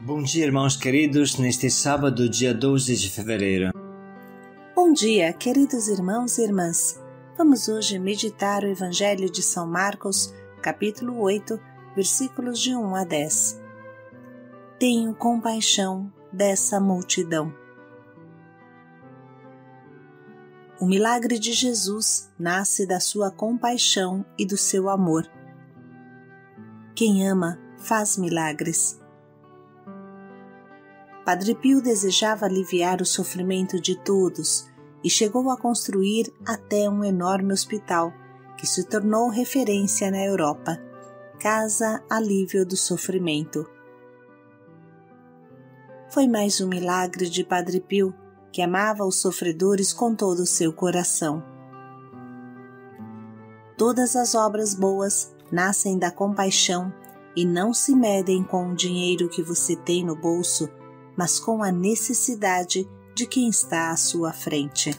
Bom dia, irmãos queridos, neste sábado, dia 12 de fevereiro. Bom dia, queridos irmãos e irmãs. Vamos hoje meditar o Evangelho de São Marcos, capítulo 8, versículos de 1 a 10. Tenho compaixão dessa multidão. O milagre de Jesus nasce da sua compaixão e do seu amor. Quem ama faz milagres. Padre Pio desejava aliviar o sofrimento de todos e chegou a construir até um enorme hospital que se tornou referência na Europa, Casa Alívio do Sofrimento. Foi mais um milagre de Padre Pio, que amava os sofredores com todo o seu coração. Todas as obras boas nascem da compaixão e não se medem com o dinheiro que você tem no bolso, mas com a necessidade de quem está à sua frente.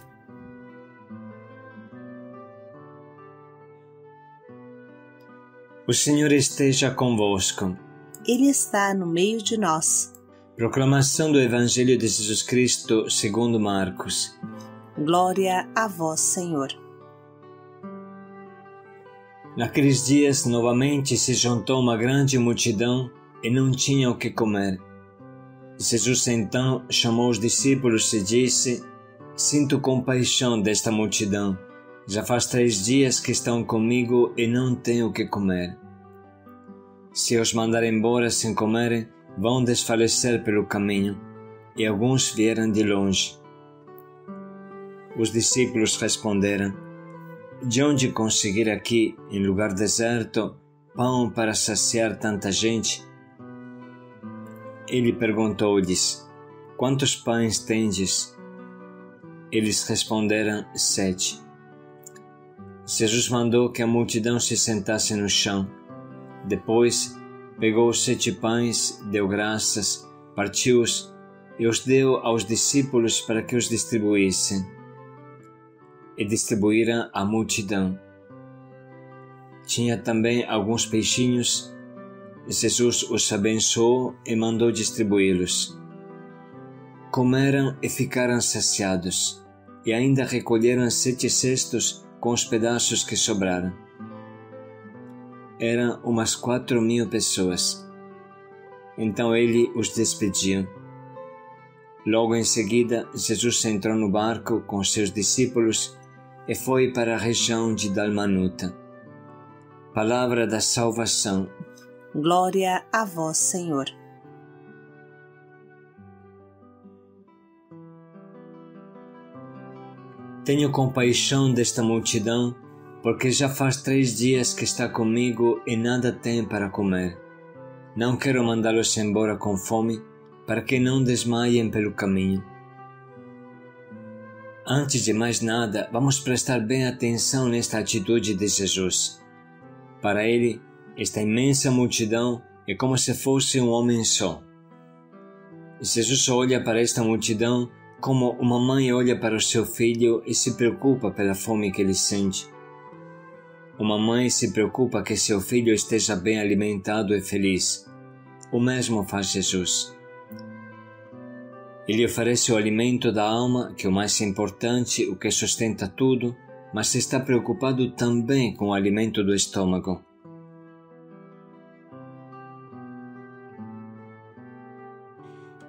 O Senhor esteja convosco. Ele está no meio de nós. Proclamação do Evangelho de Jesus Cristo segundo Marcos. Glória a vós, Senhor. Naqueles dias, novamente se juntou uma grande multidão e não tinha o que comer. Jesus então chamou os discípulos e disse: Sinto compaixão desta multidão. Já faz 3 dias que estão comigo e não têm o que comer. Se os mandar embora sem comerem, vão desfalecer pelo caminho, e alguns vieram de longe. Os discípulos responderam: De onde conseguir aqui, em lugar deserto, pão para saciar tanta gente? Ele perguntou-lhes: Quantos pães tendes? Eles responderam: 7. Jesus mandou que a multidão se sentasse no chão. Depois, pegou os 7 pães, deu graças, partiu-os e os deu aos discípulos para que os distribuíssem. E distribuíram à multidão. Tinha também alguns peixinhos. Jesus os abençoou e mandou distribuí-los. Comeram e ficaram saciados, e ainda recolheram 7 cestos com os pedaços que sobraram. Eram umas 4.000 pessoas. Então ele os despediu. Logo em seguida, Jesus entrou no barco com seus discípulos e foi para a região de Dalmanuta. Palavra da salvação. Glória a vós, Senhor. Tenho compaixão desta multidão, porque já faz 3 dias que está comigo e nada tem para comer. Não quero mandá-los embora com fome, para que não desmaiem pelo caminho. Antes de mais nada, vamos prestar bem atenção nesta atitude de Jesus. Para ele, esta imensa multidão é como se fosse um homem só. Jesus olha para esta multidão como uma mãe olha para o seu filho e se preocupa pela fome que ele sente. Uma mãe se preocupa que seu filho esteja bem alimentado e feliz. O mesmo faz Jesus. Ele oferece o alimento da alma, que é o mais importante, o que sustenta tudo, mas está preocupado também com o alimento do estômago.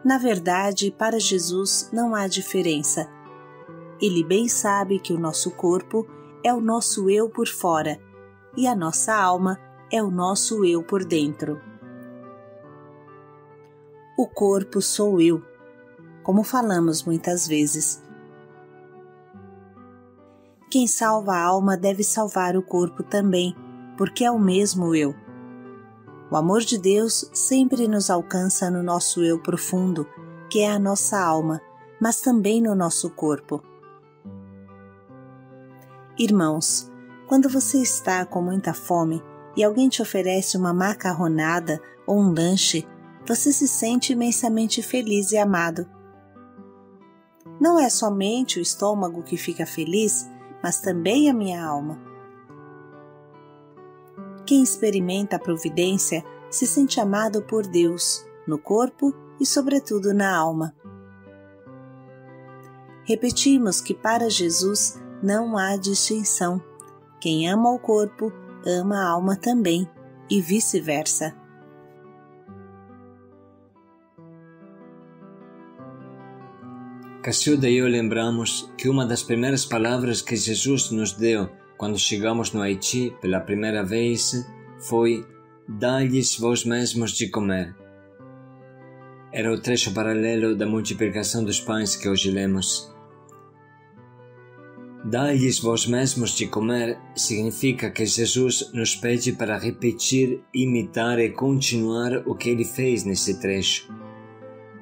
Na verdade, para Jesus não há diferença. Ele bem sabe que o nosso corpo é o nosso eu por fora e a nossa alma é o nosso eu por dentro. O corpo sou eu, como falamos muitas vezes. Quem salva a alma deve salvar o corpo também, porque é o mesmo eu. O amor de Deus sempre nos alcança no nosso eu profundo, que é a nossa alma, mas também no nosso corpo. Irmãos, quando você está com muita fome e alguém te oferece uma macarronada ou um lanche, você se sente imensamente feliz e amado. Não é somente o estômago que fica feliz, mas também a minha alma. Quem experimenta a providência se sente amado por Deus, no corpo e, sobretudo, na alma. Repetimos que para Jesus não há distinção. Quem ama o corpo, ama a alma também, e vice-versa. Cacilda e eu lembramos que uma das primeiras palavras que Jesus nos deu quando chegamos no Haiti pela primeira vez foi: dai-lhes vós mesmos de comer. Era o trecho paralelo da multiplicação dos pães que hoje lemos. Dai-lhes vós mesmos de comer significa que Jesus nos pede para repetir, imitar e continuar o que ele fez nesse trecho.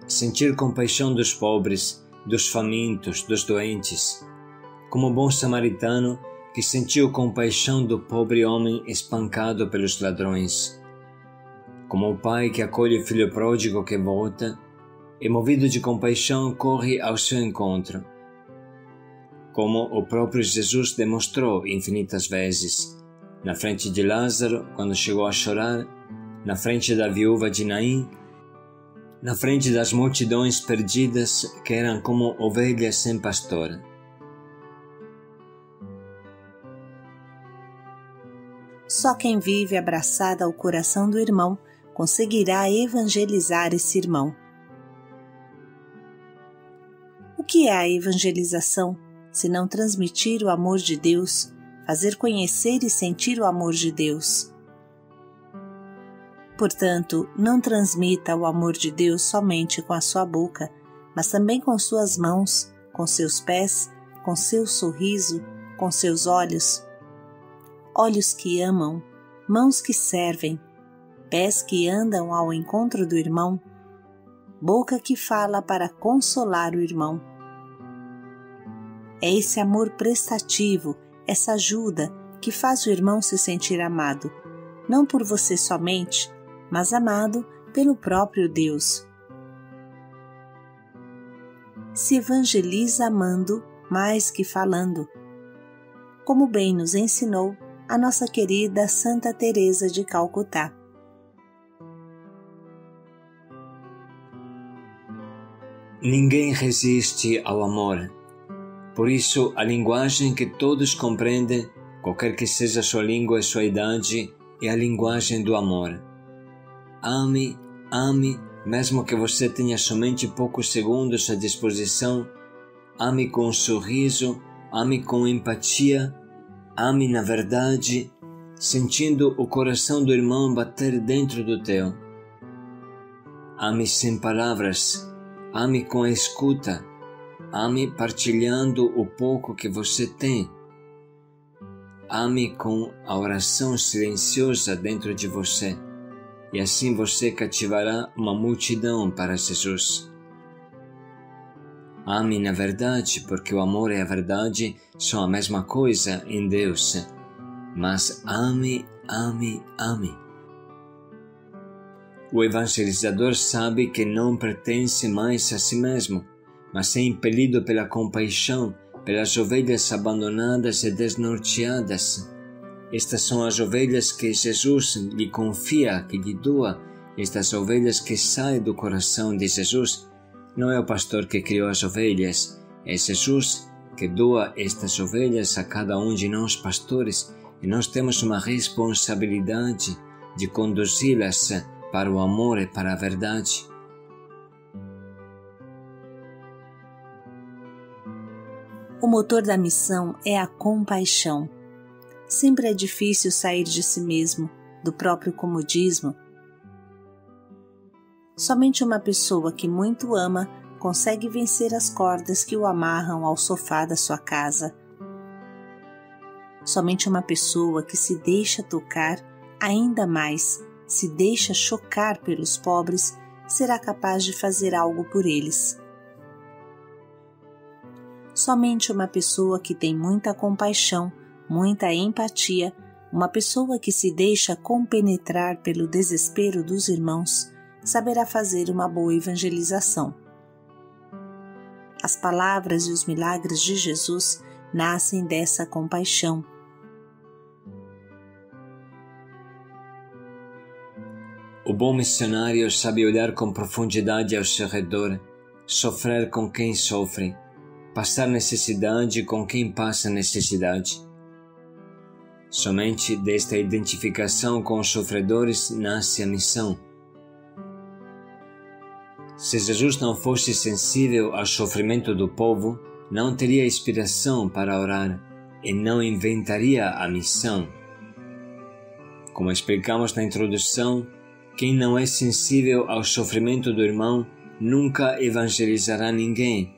Sentir compaixão dos pobres, dos famintos, dos doentes, como o bom samaritano que sentiu compaixão do pobre homem espancado pelos ladrões, como o pai que acolhe o filho pródigo que volta e, movido de compaixão, corre ao seu encontro, como o próprio Jesus demonstrou infinitas vezes, na frente de Lázaro, quando chegou a chorar, na frente da viúva de Naim, na frente das multidões perdidas que eram como ovelhas sem pastor. Só quem vive abraçado ao coração do irmão conseguirá evangelizar esse irmão. O que é a evangelização, se não transmitir o amor de Deus, fazer conhecer e sentir o amor de Deus? Portanto, não transmita o amor de Deus somente com a sua boca, mas também com suas mãos, com seus pés, com seu sorriso, com seus olhos. Olhos que amam, mãos que servem, pés que andam ao encontro do irmão, boca que fala para consolar o irmão. É esse amor prestativo, essa ajuda que faz o irmão se sentir amado, não por você somente, mas amado pelo próprio Deus. Se evangeliza amando mais que falando, como bem nos ensinou a nossa querida Santa Teresa de Calcutá. Ninguém resiste ao amor. Por isso, a linguagem que todos compreendem, qualquer que seja sua língua e sua idade, é a linguagem do amor. Ame, ame, mesmo que você tenha somente poucos segundos à disposição. Ame com um sorriso, ame com empatia, ame na verdade, sentindo o coração do irmão bater dentro do teu. Ame sem palavras, ame com a escuta, ame partilhando o pouco que você tem. Ame com a oração silenciosa dentro de você, e assim você cativará uma multidão para Jesus. Ame na verdade, porque o amor e a verdade são a mesma coisa em Deus. Mas ame, ame, ame. O evangelizador sabe que não pertence mais a si mesmo, mas é impelido pela compaixão, pelas ovelhas abandonadas e desnorteadas. Estas são as ovelhas que Jesus lhe confia, que lhe doa, estas ovelhas que saem do coração de Jesus. Não é o pastor que criou as ovelhas, é Jesus que doa estas ovelhas a cada um de nós pastores, e nós temos uma responsabilidade de conduzi-las para o amor e para a verdade. O motor da missão é a compaixão. Sempre é difícil sair de si mesmo, do próprio comodismo. Somente uma pessoa que muito ama consegue vencer as cordas que o amarram ao sofá da sua casa. Somente uma pessoa que se deixa tocar, ainda mais, se deixa chocar pelos pobres, será capaz de fazer algo por eles. Somente uma pessoa que tem muita compaixão, muita empatia, uma pessoa que se deixa compenetrar pelo desespero dos irmãos, saberá fazer uma boa evangelização. As palavras e os milagres de Jesus nascem dessa compaixão. O bom missionário sabe olhar com profundidade ao seu redor, sofrer com quem sofre, passar necessidade com quem passa necessidade. Somente desta identificação com os sofredores nasce a missão. Se Jesus não fosse sensível ao sofrimento do povo, não teria inspiração para orar e não inventaria a missão. Como explicamos na introdução, quem não é sensível ao sofrimento do irmão nunca evangelizará ninguém.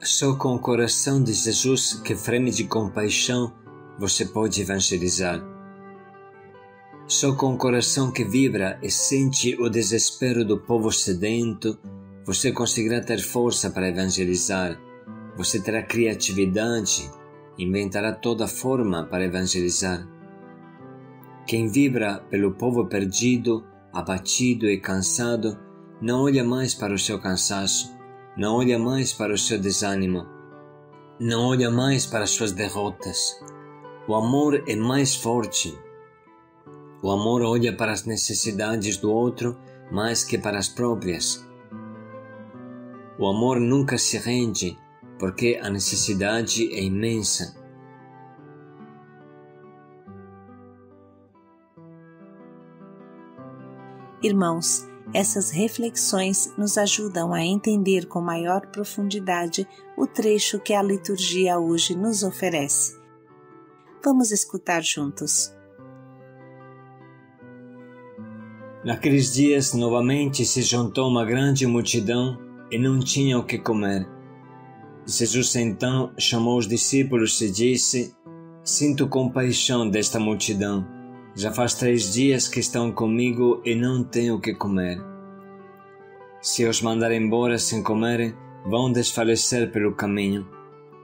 Só com o coração de Jesus, que freme de compaixão, você pode evangelizar. Só com o coração que vibra e sente o desespero do povo sedento, você conseguirá ter força para evangelizar. Você terá criatividade, inventará toda forma para evangelizar. Quem vibra pelo povo perdido, abatido e cansado, não olha mais para o seu cansaço, não olha mais para o seu desânimo, não olha mais para as suas derrotas. O amor é mais forte. O amor olha para as necessidades do outro mais que para as próprias. O amor nunca se rende, porque a necessidade é imensa. Irmãos, essas reflexões nos ajudam a entender com maior profundidade o trecho que a liturgia hoje nos oferece. Vamos escutar juntos. Naqueles dias, novamente se juntou uma grande multidão e não tinha o que comer. Jesus então chamou os discípulos e disse: Sinto compaixão desta multidão. Já faz 3 dias que estão comigo e não têm o que comer. Se os mandar embora sem comerem, vão desfalecer pelo caminho,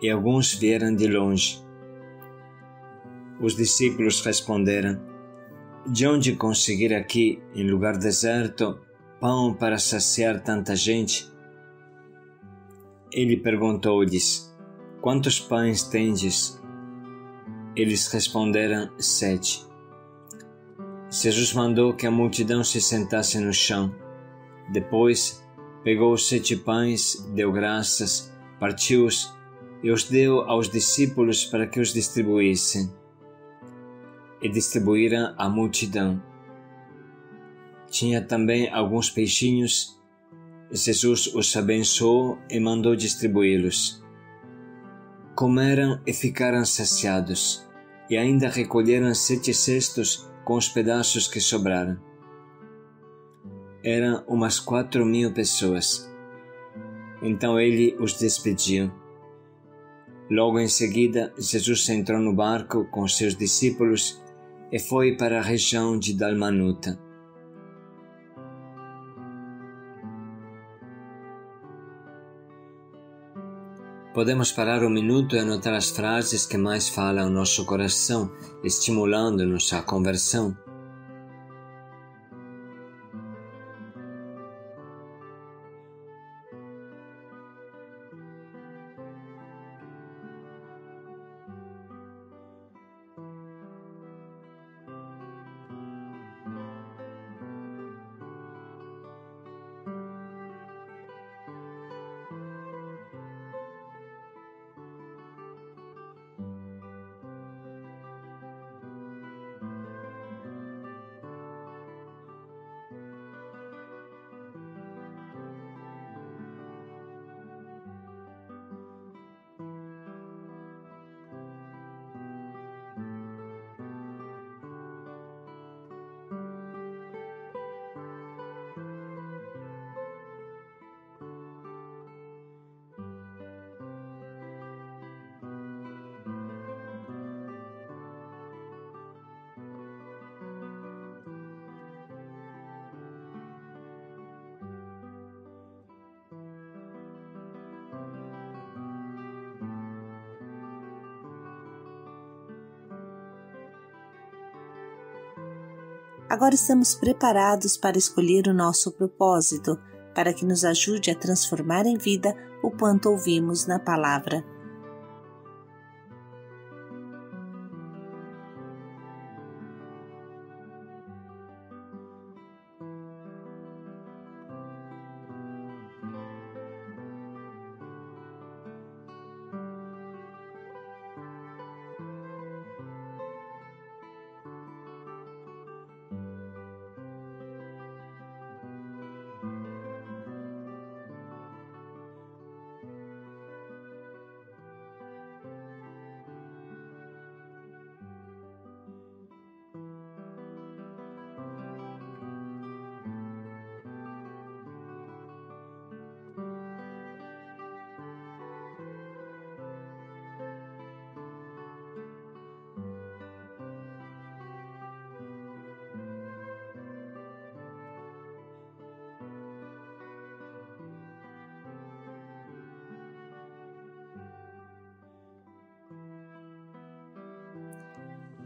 e alguns vieram de longe. Os discípulos responderam: De onde conseguir aqui, em lugar deserto, pão para saciar tanta gente? Ele perguntou-lhes: Quantos pães tendes? Eles responderam: 7. Jesus mandou que a multidão se sentasse no chão. Depois, pegou os 7 pães, deu graças, partiu-os e os deu aos discípulos para que os distribuíssem. E distribuíram à multidão. Tinha também alguns peixinhos. Jesus os abençoou e mandou distribuí-los. Comeram e ficaram saciados, e ainda recolheram 7 cestos com os pedaços que sobraram. Eram umas 4.000 pessoas. Então ele os despediu. Logo em seguida, Jesus entrou no barco com seus discípulos e foi para a região de Dalmanuta. Podemos parar um minuto e anotar as frases que mais falam ao nosso coração, estimulando-nos à conversão. Agora estamos preparados para escolher o nosso propósito, para que nos ajude a transformar em vida o quanto ouvimos na palavra.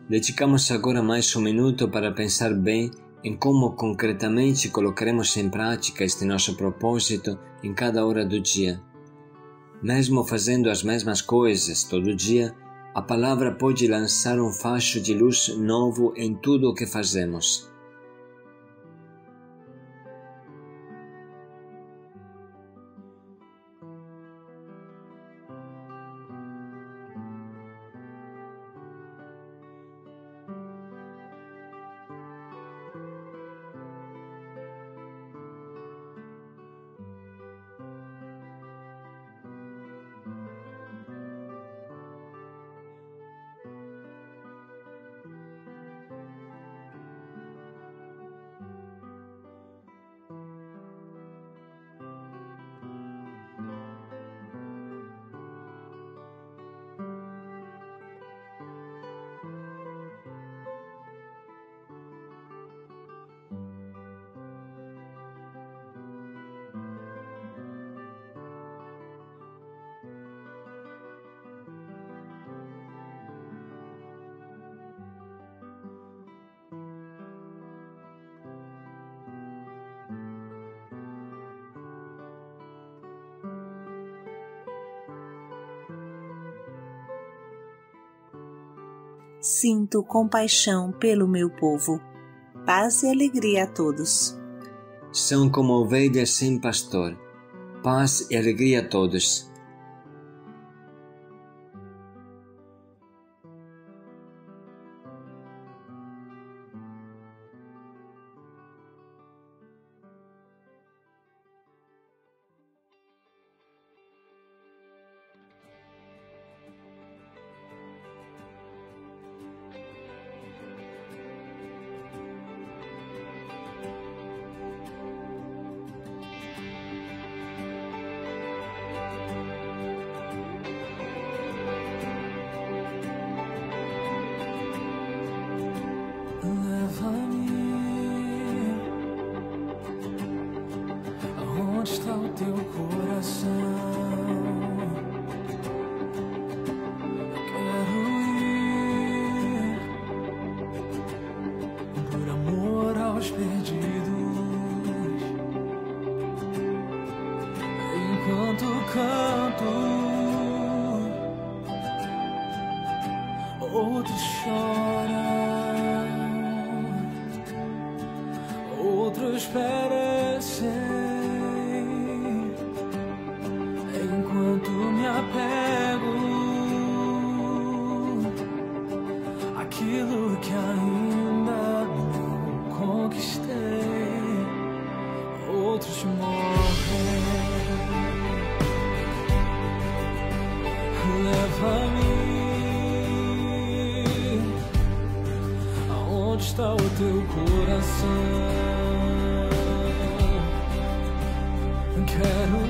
Dedicamos agora mais um minuto para pensar bem em como concretamente colocaremos em prática este nosso propósito em cada hora do dia. Mesmo fazendo as mesmas coisas todo dia, a palavra pode lançar um facho de luz novo em tudo o que fazemos. Sinto compaixão pelo meu povo. Paz e alegria a todos. São como ovelhas sem pastor. Paz e alegria a todos. Aonde está o teu coração? Quero ir por amor aos perdidos. Enquanto canto, outros choram, outros perecem. Enquanto me apego àquilo que ainda não conquistei, outros morrem. Leva-me aonde está o teu coração. Quero